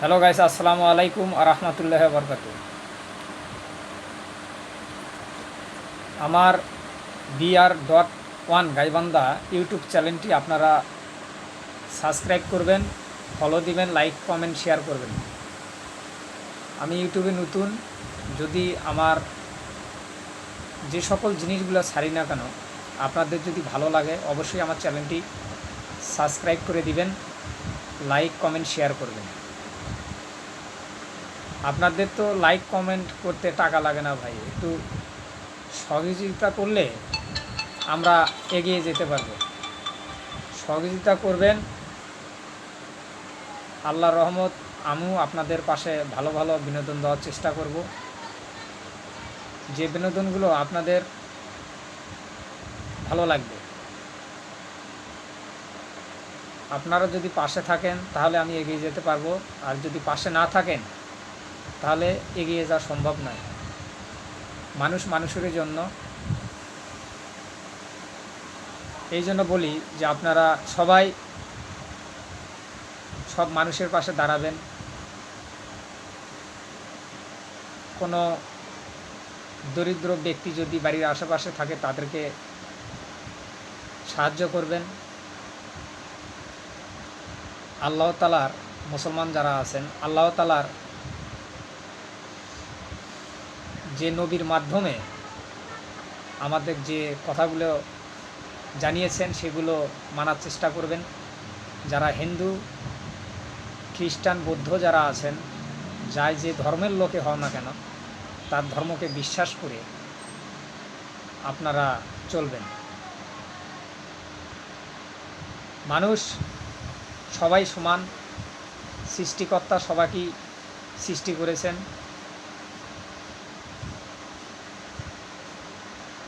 Hello guys, আসসালামু আলাইকুম আ রহমতুল্লাহি ওয়া বারাকাতুহু। আমার BR.1 গাইবান্ধা ইউটিউব চ্যানেলটি আপনারা সাবস্ক্রাইব করবেন, ফলো দিবেন, লাইক কমেন্ট শেয়ার করবেন। আমি ইউটিউবে নতুন, যদি আমার যে সকল জিনিসগুলো ছাড়ি না কেন আপনাদের যদি ভালো লাগে অবশ্যই আমার চ্যানেলটি সাবস্ক্রাইব করে দিবেন, লাইক কমেন্ট শেয়ার করবেন। আপনাদের তো লাইক কমেন্ট করতে টাকা লাগে না ভাই, একটু সহযোগিতা করলে আমরা এগিয়ে যেতে পারব। সহযোগিতা করবেন, আল্লাহর রহমত আমিও আপনাদের পাশে ভালো ভালো বিনোদন দেওয়ার চেষ্টা করব, যে বিনোদনগুলো আপনাদের ভালো লাগবে। আপনারা যদি পাশে থাকেন তাহলে আমি এগিয়ে যেতে পারবো, আর যদি পাশে না থাকেন তাহলে এগিয়ে যাওয়া সম্ভব নয়। মানুষ মানুষের জন্য, এই জন্য বলি যে আপনারা সবাই সব মানুষের পাশে দাঁড়াবেন। কোনো দরিদ্র ব্যক্তি যদি বাড়ির আশেপাশে থাকে তাদেরকে সাহায্য করবেন। আল্লাহ তাআলার মুসলমান যারা আছেন, আল্লাহ তাআলার যে নবীর মাধ্যমে আমাদের যে কথাগুলো জানিয়েছেন সেগুলো মানার চেষ্টা করবেন। যারা হিন্দু, খ্রিস্টান, বৌদ্ধ যারা আছেন, যাই যে ধর্মের লোকে হও না কেন তার ধর্মকে বিশ্বাস করে আপনারা চলবেন। মানুষ সবাই সমান, সৃষ্টিকর্তা সবাইকেই সৃষ্টি করেছেন।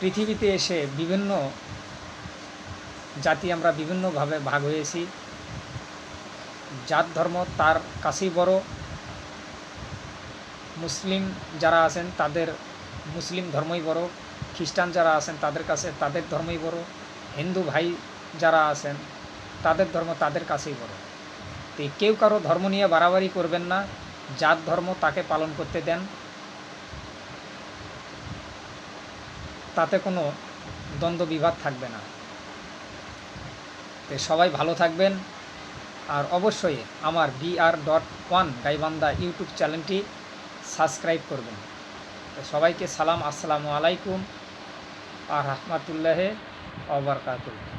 পৃথিবীতে এসে বিভিন্ন জাতি আমরা বিভিন্নভাবে ভাগ হয়েছি। যার ধর্ম তার কাছেই বড়। মুসলিম যারা আছেন তাদের মুসলিম ধর্মই বড়, খ্রিস্টান যারা আছেন তাদের কাছে তাদের ধর্মই বড়, হিন্দু ভাই যারা আছেন তাদের ধর্ম তাদের কাছেই বড়। তো কেউ কারো ধর্ম নিয়ে বাড়াবাড়ি করবেন না, যার ধর্ম তাকে পালন করতে দেন, তাতে কোনো দ্বন্দ্ব বিবাদ থাকবে না। তো সবাই ভালো থাকবেন, আর অবশ্যই আমার BR.1 গাইবান্ধা ইউটিউব চ্যানেলটি সাবস্ক্রাইব করবেন। তো সবাইকে সালাম, আসসালামু আলাইকুম আর রহমতুল্লাহি ওয়া বারাকাতুহু।